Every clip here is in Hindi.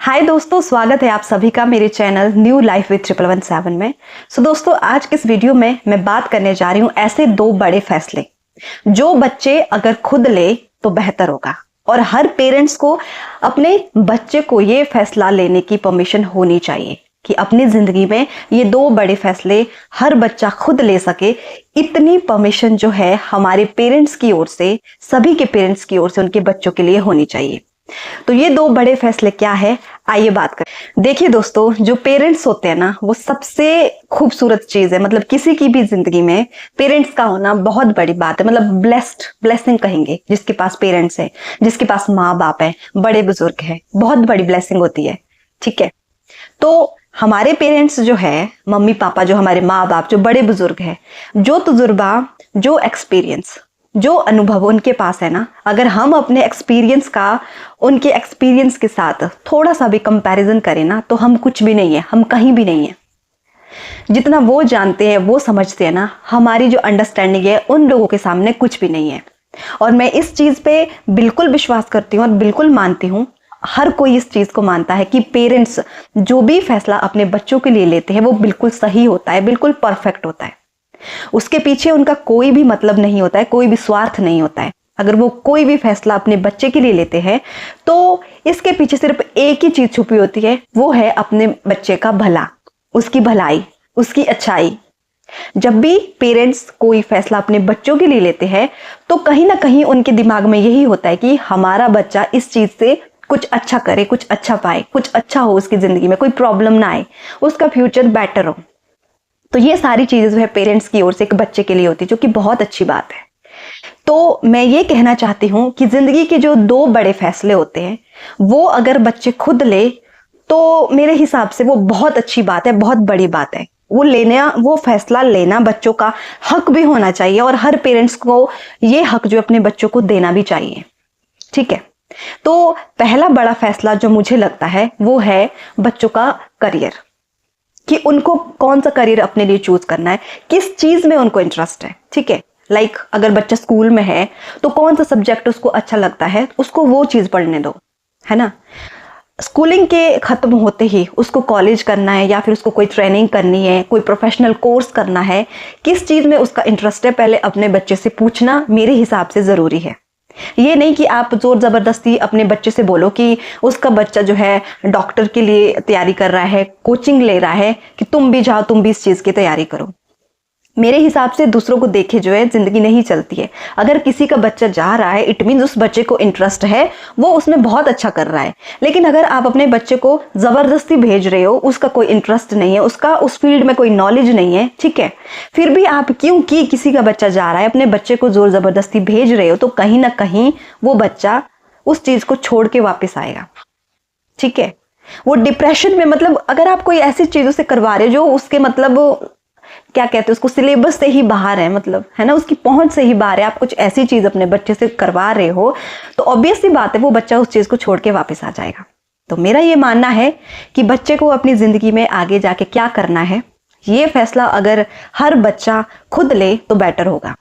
हाय दोस्तों, स्वागत है आप सभी का मेरे चैनल न्यू लाइफ विद 1117 में। दोस्तों, आज के इस वीडियो में मैं बात करने जा रही हूँ ऐसे दो बड़े फैसले जो बच्चे अगर खुद ले तो बेहतर होगा। और हर पेरेंट्स को अपने बच्चे को ये फैसला लेने की परमिशन होनी चाहिए कि अपनी जिंदगी में ये दो बड़े फैसले हर बच्चा खुद ले सके। इतनी परमिशन जो है हमारे पेरेंट्स की ओर से, सभी के पेरेंट्स की ओर से उनके बच्चों के लिए होनी चाहिए। तो ये दो बड़े फैसले क्या है, आइए बात करें। देखिए दोस्तों, जो पेरेंट्स होते हैं ना, वो सबसे खूबसूरत चीज है। मतलब किसी की भी जिंदगी में पेरेंट्स का होना बहुत बड़ी बात है। मतलब ब्लेसिंग कहेंगे जिसके पास पेरेंट्स है, जिसके पास माँ बाप है, बड़े बुजुर्ग है, बहुत बड़ी ब्लेसिंग होती है। ठीक है, तो हमारे पेरेंट्स जो है, मम्मी पापा, जो हमारे माँ बाप, जो बड़े बुजुर्ग है, जो तजुर्बा, जो एक्सपीरियंस, जो अनुभव उनके पास है ना, अगर हम अपने एक्सपीरियंस का उनके एक्सपीरियंस के साथ थोड़ा सा भी कंपैरिजन करें ना, तो हम कुछ भी नहीं है, हम कहीं भी नहीं है। जितना वो जानते हैं, वो समझते हैं ना, हमारी जो अंडरस्टैंडिंग है उन लोगों के सामने कुछ भी नहीं है। और मैं इस चीज पे बिल्कुल विश्वास करती हूँ और बिल्कुल मानती हूँ, हर कोई इस चीज को मानता है कि पेरेंट्स जो भी फैसला अपने बच्चों के लिए लेते हैं वो बिल्कुल सही होता है, बिल्कुल परफेक्ट होता है। उसके पीछे उनका कोई भी मतलब नहीं होता है, कोई भी स्वार्थ नहीं होता है। अगर वो कोई भी फैसला अपने बच्चे के लिए लेते हैं तो इसके पीछे सिर्फ एक ही चीज छुपी होती है, वो है अपने बच्चे का भला, उसकी भलाई, उसकी अच्छाई। जब भी पेरेंट्स कोई फैसला अपने बच्चों के लिए लेते हैं तो कहीं ना कहीं उनके दिमाग में यही होता है कि हमारा बच्चा इस चीज से कुछ अच्छा करे, कुछ अच्छा पाए, कुछ अच्छा हो उसकी जिंदगी में, कोई प्रॉब्लम ना आए, उसका फ्यूचर बेटर हो। तो ये सारी चीजें जो है पेरेंट्स की ओर से एक बच्चे के लिए होती है, जो कि बहुत अच्छी बात है। तो मैं ये कहना चाहती हूँ कि जिंदगी के जो दो बड़े फैसले होते हैं वो अगर बच्चे खुद ले तो मेरे हिसाब से वो बहुत अच्छी बात है, बहुत बड़ी बात है। वो फैसला लेना बच्चों का हक भी होना चाहिए और हर पेरेंट्स को ये हक जो अपने बच्चों को देना भी चाहिए। ठीक है, तो पहला बड़ा फैसला जो मुझे लगता है वो है बच्चों का करियर, कि उनको कौन सा करियर अपने लिए चूज करना है, किस चीज में उनको इंटरेस्ट है। ठीक है, लाइक अगर बच्चा स्कूल में है तो कौन सा सब्जेक्ट उसको अच्छा लगता है, उसको वो चीज पढ़ने दो, है ना। स्कूलिंग के खत्म होते ही उसको कॉलेज करना है या फिर उसको कोई ट्रेनिंग करनी है, कोई प्रोफेशनल कोर्स करना है, किस चीज में उसका इंटरेस्ट है, पहले अपने बच्चे से पूछना मेरे हिसाब से जरूरी है। ये नहीं कि आप जोर जबरदस्ती अपने बच्चे से बोलो कि उसका बच्चा जो है डॉक्टर के लिए तैयारी कर रहा है, कोचिंग ले रहा है, कि तुम भी जाओ, तुम भी इस चीज की तैयारी करो। मेरे हिसाब से दूसरों को देखे जो है जिंदगी नहीं चलती है। अगर किसी का बच्चा जा रहा है, इट मीन उस बच्चे को इंटरेस्ट है, वो उसमें बहुत अच्छा कर रहा है। लेकिन अगर आप अपने बच्चे को जबरदस्ती भेज रहे हो, उसका कोई इंटरेस्ट नहीं है, उसका उस फील्ड में कोई नॉलेज नहीं है, ठीक है, फिर भी आप क्योंकि किसी का बच्चा जा रहा है अपने बच्चे को जोर जबरदस्ती भेज रहे हो, तो कहीं ना कहीं वो बच्चा उस चीज को छोड़ के वापस आएगा। ठीक है, वो डिप्रेशन में, मतलब अगर आप कोई ऐसी चीजों से करवा रहे हो जो उसके मतलब क्या कहते हैं उसको, सिलेबस से ही बाहर है, मतलब है ना, उसकी पहुंच से ही बाहर है, आप कुछ ऐसी चीज अपने बच्चे से करवा रहे हो, तो ऑब्वियस सी बात है वो बच्चा उस चीज को छोड़ के वापस आ जाएगा। तो मेरा ये मानना है कि बच्चे को अपनी जिंदगी में आगे जाके क्या करना है, ये फैसला अगर हर बच्चा खुद ले तो बेटर होगा,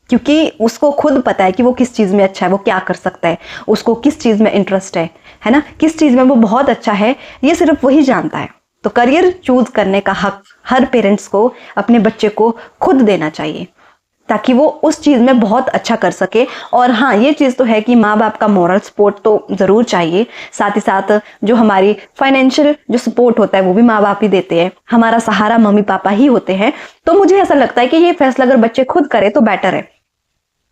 क्योंकि उसको खुद पता है कि वो किस चीज में अच्छा है, वो क्या कर सकता है, उसको किस चीज में इंटरेस्ट है ना, किस चीज में वो बहुत अच्छा है, ये सिर्फ वही जानता है। तो करियर चूज करने का हक हर पेरेंट्स को अपने बच्चे को खुद देना चाहिए, ताकि वो उस चीज में बहुत अच्छा कर सके। और हाँ, ये चीज तो है कि माँ बाप का मॉरल सपोर्ट तो जरूर चाहिए, साथ ही साथ जो हमारी फाइनेंशियल जो सपोर्ट होता है वो भी माँ बाप ही देते हैं, हमारा सहारा मम्मी पापा ही होते हैं। तो मुझे ऐसा लगता है कि ये फैसला अगर बच्चे खुद करे तो बेटर है।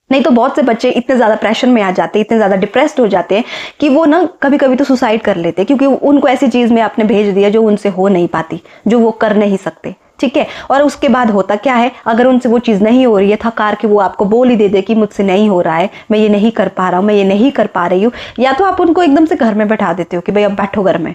नहीं तो बहुत से बच्चे इतने ज्यादा प्रेशर में आ जाते हैं, इतने ज्यादा डिप्रेस्ड हो जाते हैं कि वो ना कभी कभी तो सुसाइड कर लेते हैं, क्योंकि उनको ऐसी चीज में आपने भेज दिया जो उनसे हो नहीं पाती, जो वो कर नहीं सकते। ठीक है, और उसके बाद होता क्या है, अगर उनसे वो चीज नहीं हो रही है, थकार के वो आपको बोल ही दे कि मुझसे नहीं हो रहा है, मैं ये नहीं कर पा रहा हूँ, मैं ये नहीं कर पा रही हूँ, या तो आप उनको एकदम से घर में बैठा देते हो कि भाई अब बैठो घर में,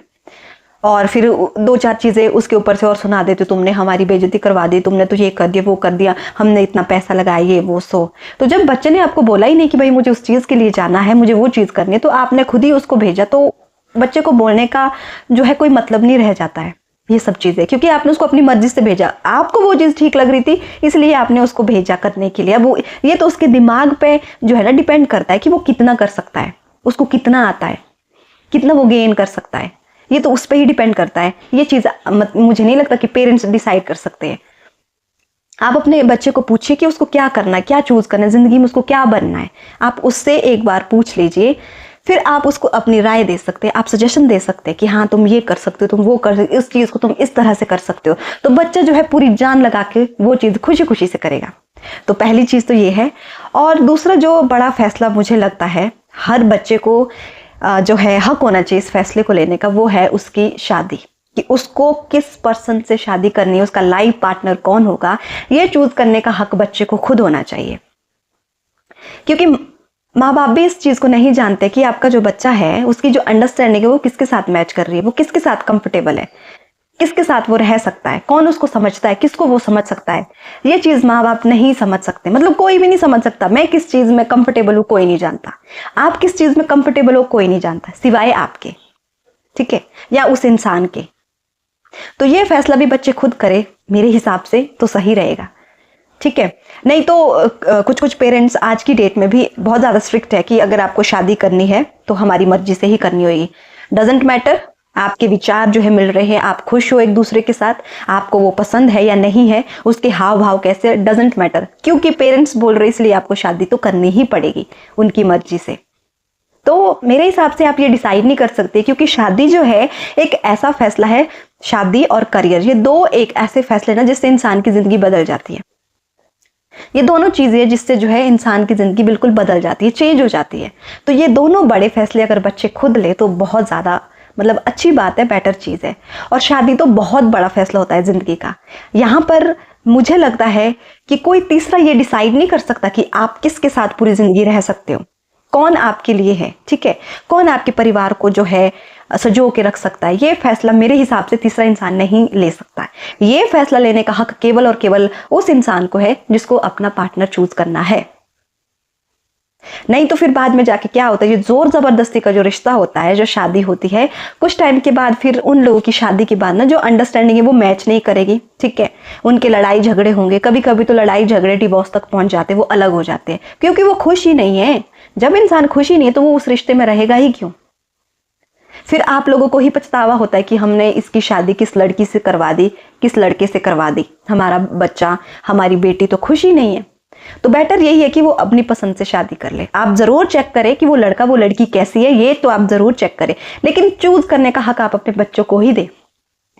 और फिर दो चार चीजें उसके ऊपर से और सुना देते, तुमने हमारी बेइज्जती करवा दी, तुमने तो ये कर दिया, वो कर दिया, हमने इतना पैसा लगाया, ये वो सो। तो जब बच्चे ने आपको बोला ही नहीं कि भाई मुझे उस चीज के लिए जाना है, मुझे वो चीज करनी है, तो आपने खुद ही उसको भेजा, तो बच्चे को बोलने का जो है कोई मतलब नहीं रह जाता है ये सब चीजें, क्योंकि आपने उसको अपनी मर्जी से भेजा, आपको वो चीज ठीक लग रही थी इसलिए आपने उसको भेजा करने के लिए। अब वो ये तो उसके दिमाग पे जो है ना डिपेंड करता है कि वो कितना कर सकता है, उसको कितना आता है, कितना वो गेन कर सकता है। ये तो उस पर ही डिपेंड करता है। ये चीज़ मुझे नहीं लगता कि पेरेंट्स डिसाइड कर सकते हैं। आप अपने बच्चे को पूछिए कि उसको क्या करना है, क्या चूज करना है, जिंदगी में उसको क्या बनना है। आप उससे एक बार पूछ लीजिए, फिर आप उसको अपनी राय दे सकते हैं, आप सजेशन दे सकते हैं कि हाँ तुम ये कर सकते हो, तुम वो कर सकते हो, इस चीज को तुम इस तरह से कर सकते हो। तो बच्चा जो है पूरी जान लगा के वो चीज खुशी खुशी से करेगा। तो पहली चीज तो ये है। और दूसरा जो बड़ा फैसला मुझे लगता है हर बच्चे को जो है हक होना चाहिए इस फैसले को लेने का, वो है उसकी शादी, कि उसको किस पर्सन से शादी करनी है, उसका लाइफ पार्टनर कौन होगा, ये चूज करने का हक बच्चे को खुद होना चाहिए। क्योंकि माँ बाप भी इस चीज को नहीं जानते कि आपका जो बच्चा है उसकी जो अंडरस्टैंडिंग है वो किसके साथ मैच कर रही है, वो किसके साथ कंफर्टेबल है, किसके साथ वो रह सकता है, कौन उसको समझता है, किसको वो समझ सकता है। ये चीज माँ बाप नहीं समझ सकते, मतलब कोई भी नहीं समझ सकता। मैं किस चीज में कंफर्टेबल हूँ कोई नहीं जानता, आप किस चीज में कंफर्टेबल हो कोई नहीं जानता सिवाय आपके, ठीक है, या उस इंसान के। तो ये फैसला भी बच्चे खुद करे मेरे हिसाब से तो सही रहेगा, ठीक है। नहीं तो कुछ कुछ पेरेंट्स आज की डेट में भी बहुत ज़्यादा स्ट्रिक्ट है कि अगर आपको शादी करनी है तो हमारी मर्जी से ही करनी होगी, डजेंट मैटर आपके विचार जो है मिल रहे हैं, आप खुश हो एक दूसरे के साथ, आपको वो पसंद है या नहीं है, उसके हाव भाव कैसे, डजेंट मैटर, क्योंकि पेरेंट्स बोल रहे इसलिए आपको शादी तो करनी ही पड़ेगी उनकी मर्जी से। तो मेरे हिसाब से आप ये डिसाइड नहीं कर सकते, क्योंकि शादी जो है एक ऐसा फैसला है, शादी और करियर ये दो एक ऐसे फैसले ना जिससे इंसान की जिंदगी बदल जाती है। ये दोनों चीजें जिससे जो है इंसान की जिंदगी बिल्कुल बदल जाती है, चेंज हो जाती है। तो ये दोनों बड़े फैसले अगर बच्चे खुद ले तो बहुत ज्यादा मतलब अच्छी बात है, बेटर चीज है। और शादी तो बहुत बड़ा फैसला होता है जिंदगी का। यहाँ पर मुझे लगता है कि कोई तीसरा ये डिसाइड नहीं कर सकता कि आप किसके साथ पूरी जिंदगी रह सकते हो, कौन आपके लिए है, ठीक है, कौन आपके परिवार को जो है सजो के रख सकता है। ये फैसला मेरे हिसाब से तीसरा इंसान नहीं ले सकता है। ये फैसला लेने का हक केवल और केवल उस इंसान को है जिसको अपना पार्टनर चूज करना है। नहीं तो फिर बाद में जाके क्या होता है, ये जोर जबरदस्ती का जो रिश्ता होता है, जो शादी होती है, कुछ टाइम के बाद फिर उन लोगों की शादी के बाद ना जो अंडरस्टैंडिंग है वो मैच नहीं करेगी, ठीक है, उनके लड़ाई झगड़े होंगे, कभी कभी तो लड़ाई झगड़े डिवोर्स तक पहुंच जाते हैं, वो अलग हो जाते हैं, क्योंकि वो खुश ही नहीं है। जब इंसान खुश ही नहीं है तो वो उस रिश्ते में रहेगा ही क्यों। फिर आप लोगों को ही पछतावा होता है कि हमने इसकी शादी किस लड़की से करवा दी, किस लड़के से करवा दी, हमारा बच्चा हमारी बेटी तो खुश ही नहीं है। तो बेटर यही है कि वो अपनी पसंद से शादी कर ले। आप जरूर चेक करें कि वो लड़का वो लड़की कैसी है, ये तो आप जरूर चेक करें, लेकिन चूज करने का हक आप अपने बच्चों को ही दे।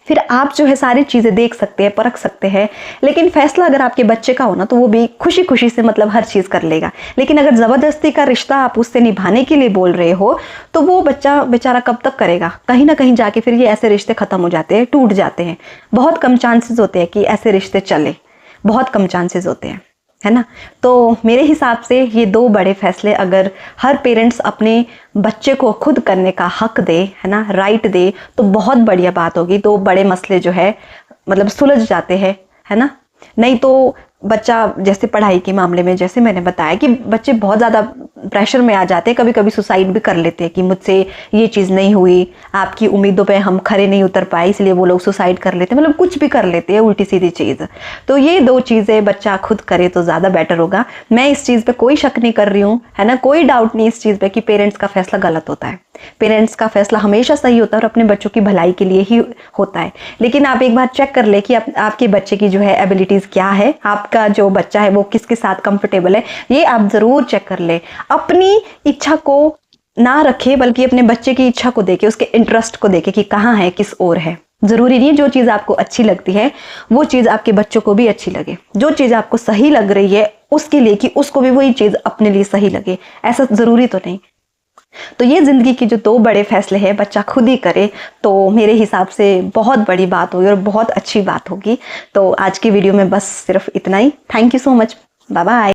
फिर आप जो है सारी चीजें देख सकते हैं, परख सकते हैं, लेकिन फैसला अगर आपके बच्चे का हो ना तो वो भी खुशी खुशी से मतलब हर चीज कर लेगा। लेकिन अगर जबरदस्ती का रिश्ता आप उससे निभाने के लिए बोल रहे हो तो वो बच्चा बेचारा कब तक करेगा। कहीं ना कहीं जाके फिर ये ऐसे रिश्ते खत्म हो जाते हैं, टूट जाते हैं। बहुत कम चांसेस होते हैं कि ऐसे रिश्ते चले, बहुत कम चांसेस होते हैं, है ना। तो मेरे हिसाब से ये दो बड़े फैसले अगर हर पेरेंट्स अपने बच्चे को खुद करने का हक दे, है ना, राइट दे, तो बहुत बढ़िया बात होगी। दो बड़े मसले जो है मतलब सुलझ जाते हैं, है ना। नहीं तो बच्चा जैसे पढ़ाई के मामले में जैसे मैंने बताया कि बच्चे बहुत ज़्यादा प्रेशर में आ जाते हैं, कभी कभी सुसाइड भी कर लेते हैं कि मुझसे ये चीज़ नहीं हुई, आपकी उम्मीदों पे हम खरे नहीं उतर पाए, इसलिए वो लोग सुसाइड कर लेते हैं, मतलब कुछ भी कर लेते हैं उल्टी सीधी चीज़। तो ये दो चीज़ें बच्चा खुद करे तो ज़्यादा बेटर होगा। मैं इस चीज़ पे कोई शक नहीं कर रही हूँ, है ना, कोई डाउट नहीं इस चीज़ पे कि पेरेंट्स का फैसला गलत होता है। पेरेंट्स का फैसला हमेशा सही होता है और अपने बच्चों की भलाई के लिए ही होता है। लेकिन आप एक बार चेक कर ले कि आपके बच्चे की जो है एबिलिटीज क्या है, आपका जो बच्चा है वो किसके साथ कंफर्टेबल है, ये आप जरूर चेक कर ले। अपनी इच्छा को ना रखे बल्कि अपने बच्चे की इच्छा को देखे, उसके इंटरेस्ट को देखे कि कहाँ है, किस ओर है। जरूरी नहीं जो चीज आपको अच्छी लगती है वो चीज आपके बच्चों को भी अच्छी लगे। जो चीज आपको सही लग रही है उसके लिए कि उसको भी वही चीज अपने लिए सही लगे, ऐसा जरूरी तो नहीं। तो ये जिंदगी के जो दो बड़े फैसले हैं बच्चा खुद ही करे तो मेरे हिसाब से बहुत बड़ी बात होगी और बहुत अच्छी बात होगी। तो आज की वीडियो में बस सिर्फ इतना ही। Thank you so much, bye bye.